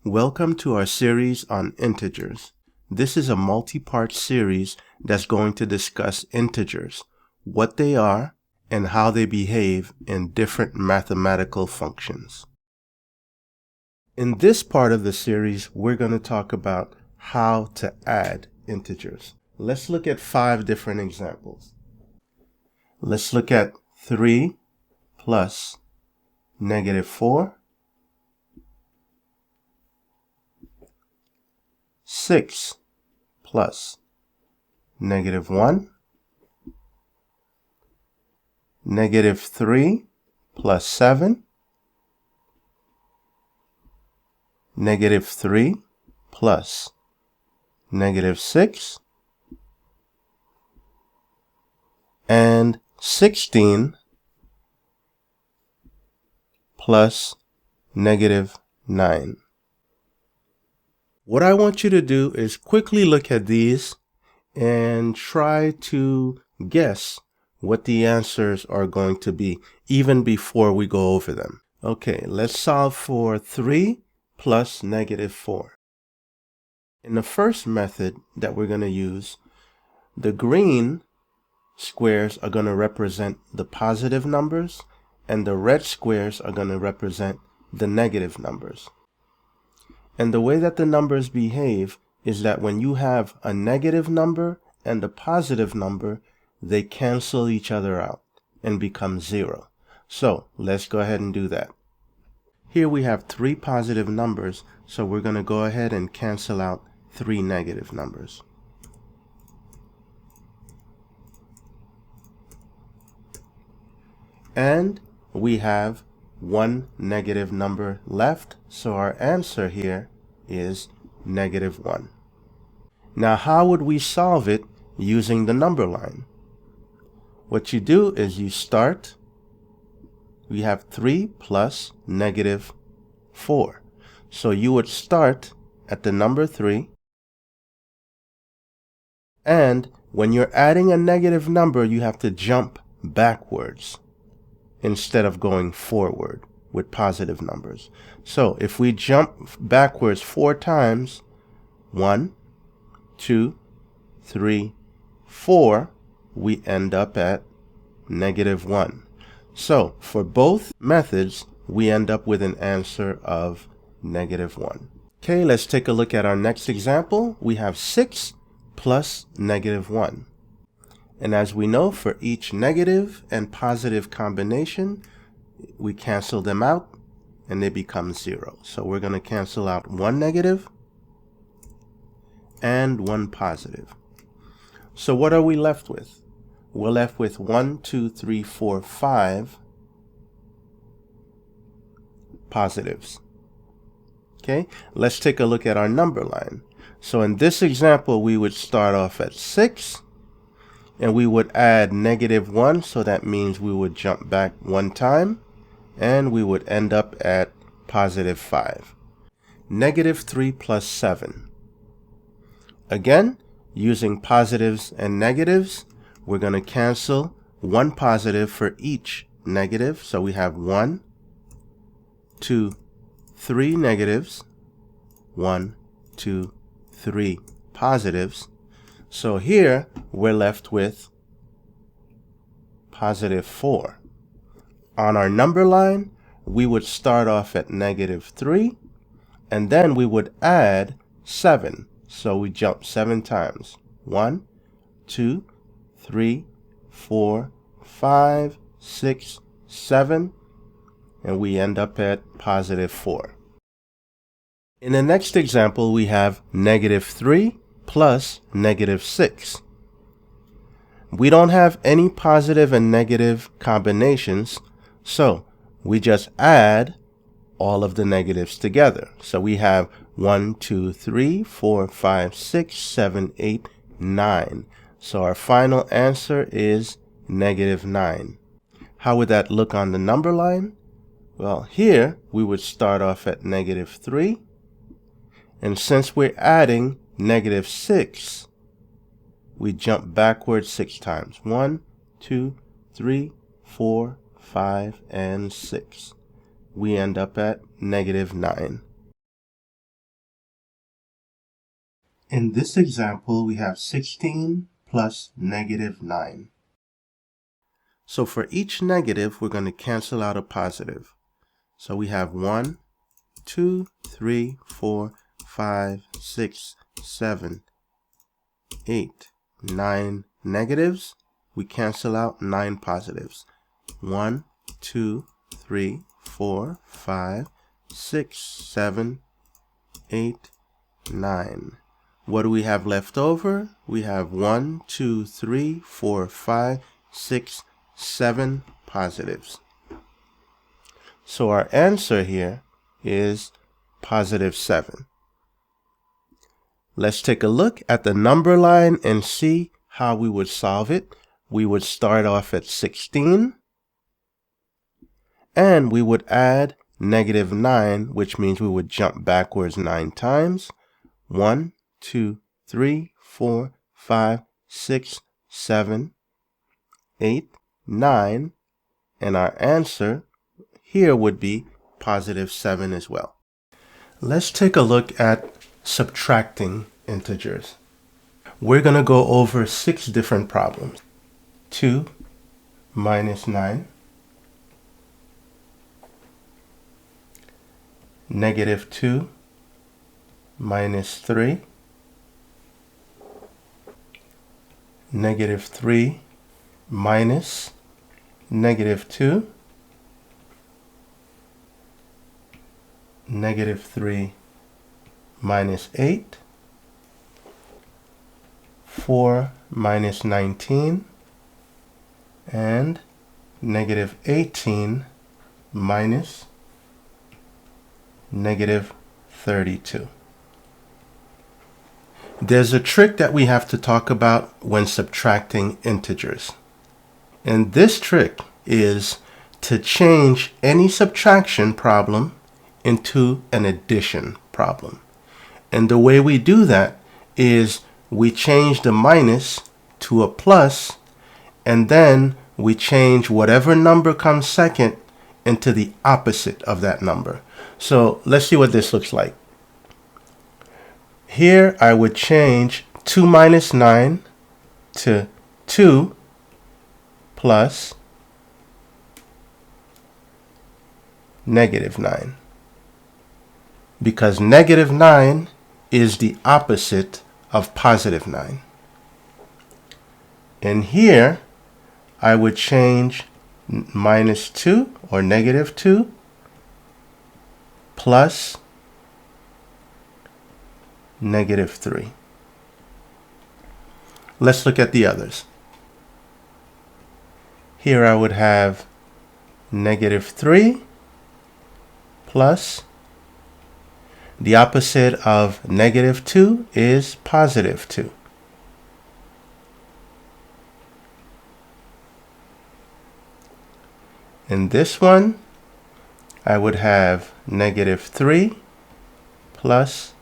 Welcome to our series on integers. This is a multi-part series that's going to discuss integers, what they are, and how they behave in different mathematical functions. In this part of the series, we're going to talk about how to add integers. Let's look at 5 different examples. Let's look at 3 plus -4. 6 plus -1, -3 plus 7, -3 plus -6, and 16 plus -9. What I want you to do is quickly look at these and try to guess what the answers are going to be, even before we go over them. Okay, let's solve for 3 plus -4. In the first method that we're going to use, the green squares are going to represent the positive numbers, and the red squares are going to represent the negative numbers. And the way that the numbers behave is that when you have a negative number and a positive number, they cancel each other out and become 0. So let's go ahead and do that. Here we have 3 positive numbers, so we're going to go ahead and cancel out 3 negative numbers. And we have 1 negative number left, so our answer here is -1. Now, how would we solve it using the number line? What you do is you start, we have 3 plus -4. So you would start at the number 3, and when you're adding a negative number, you have to jump backwards instead of going forward with positive numbers. So if we jump backwards 4 times, 1, 2, 3, 4, we end up at -1. So for both methods, we end up with an answer of -1. Okay, let's take a look at our next example. We have 6 plus -1. And as we know, for each negative and positive combination, we cancel them out and they become 0. So we're going to cancel out 1 negative and 1 positive. So what are we left with? We're left with 1, 2, 3, 4, 5 positives. Okay, let's take a look at our number line. So in this example, we would start off at 6. And we would add -1, so that means we would jump back 1 time, and we would end up at +5. -3 plus 7. Again, using positives and negatives, we're going to cancel 1 positive for each negative. So we have 1, 2, 3 negatives, 1, 2, 3 positives. So here we're left with +4. On our number line, we would start off at -3, and then we would add 7. So we jump 7 times. 1, 2, 3, 4, 5, 6, 7, and we end up at +4. In the next example, we have -3 plus -6. We don't have any positive and negative combinations, so we just add all of the negatives together. So we have 1, 2, 3, 4, 5, 6, 7, 8, 9. So our final answer is -9. How would that look on the number line? Well, here we would start off at -3, and since we're adding -6, we jump backwards 6 times. 1, 2, 3, 4, 5, and 6. We end up at -9. In this example, we have 16 plus -9. So for each negative, we're going to cancel out a positive. So we have 1, 2, 3, 4, 5, 6, 7, 8, 9 negatives. We cancel out 9 positives. 1, 2, 3, 4, 5, 6, 7, 8, 9. What do we have left over? We have 1, 2, 3, 4, 5, 6, 7 positives. So our answer here is +7. Let's take a look at the number line and see how we would solve it. We would start off at 16, and we would add -9, which means we would jump backwards 9 times. 1, 2, 3, 4, 5, 6, 7, 8, 9, and our answer here would be +7 as well. Let's take a look at subtracting integers. We're going to go over 6 different problems. 2 minus 9, -2 minus 3, -3 minus -2, -3 minus 8, 4 minus 19, and -18 minus -32. There's a trick that we have to talk about when subtracting integers. And this trick is to change any subtraction problem into an addition problem. And the way we do that is we change the minus to a plus, and then we change whatever number comes second into the opposite of that number. So let's see what this looks like. Here I would change 2 minus 9 to 2 plus -9, because -9 is the opposite of +9. And here I would change -2 or -2 plus -3. Let's look at the others. Here I would have -3 plus, the opposite of -2 is +2. In this one, I would have -3 plus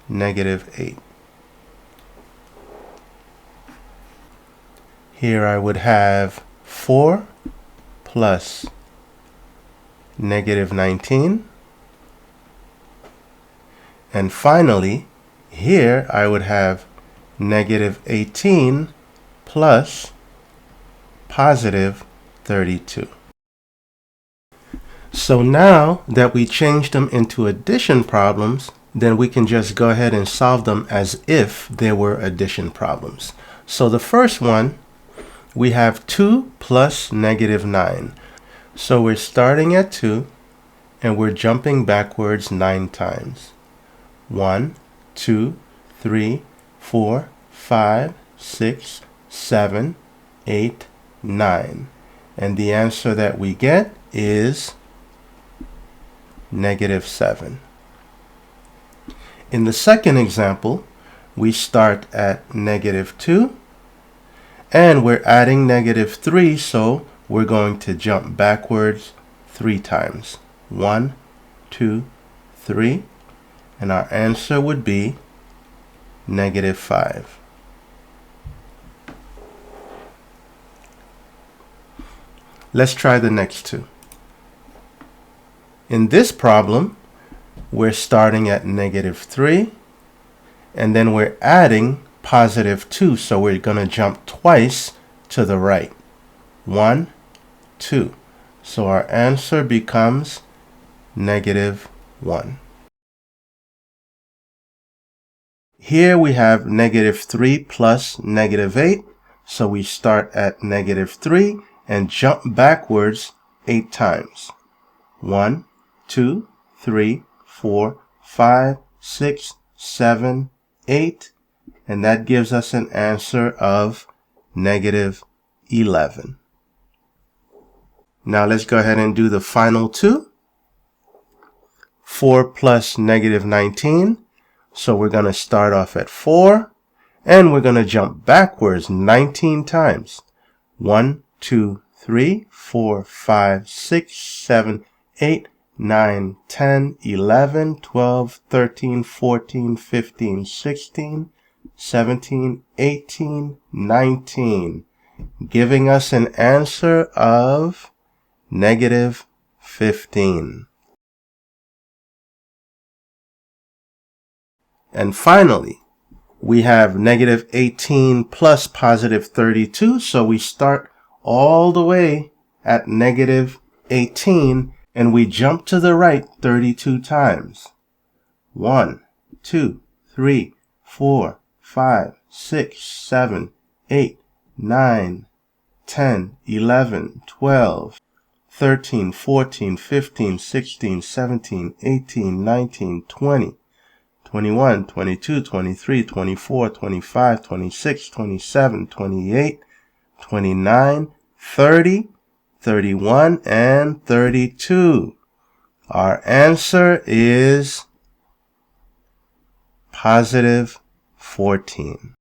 -8. Here I would have 4 plus -19. And finally, here I would have -18 plus +32. So now that we changed them into addition problems, then we can just go ahead and solve them as if they were addition problems. So the first one, we have 2 plus -9. So we're starting at 2, and we're jumping backwards 9 times. 1, 2, 3, 4, 5, 6, 7, 8, 9. And the answer that we get is -7. In the second example, we start at -2, and we're adding -3, so we're going to jump backwards 3 times. 1, 2, 3, and our answer would be -5. Let's try the next two. In this problem, we're starting at -3, and then we're adding positive 2, so we're going to jump twice to the right. 1, 2. So our answer becomes negative 1. Here we have negative 3 plus negative 8. So we start at negative 3 and jump backwards 8 times. 1, 2, 3, 4, 5, 6, 7, 8. And that gives us an answer of negative 11. Now let's go ahead and do the final two. 4 plus negative 19. So we're going to start off at 4, and we're going to jump backwards 19 times. 1, 2, 3, 4, 5, 6, 7, 8, 9, 10, 11, 12, 13, 14, 15, 16, 17, 18, 19, giving us an answer of negative 15. And finally, we have negative 18 plus positive 32. So we start all the way at negative 18 and we jump to the right 32 times. 1, 2, 3, 4, 5, 6, 7, 8, 9, 10, 11, 12, 13, 14, 15, 16, 17, 18, 19, 20. 21, 22, 23, 24, 25, 26, 27, 28, 29, 30, 31, and 32. Our answer is positive 14.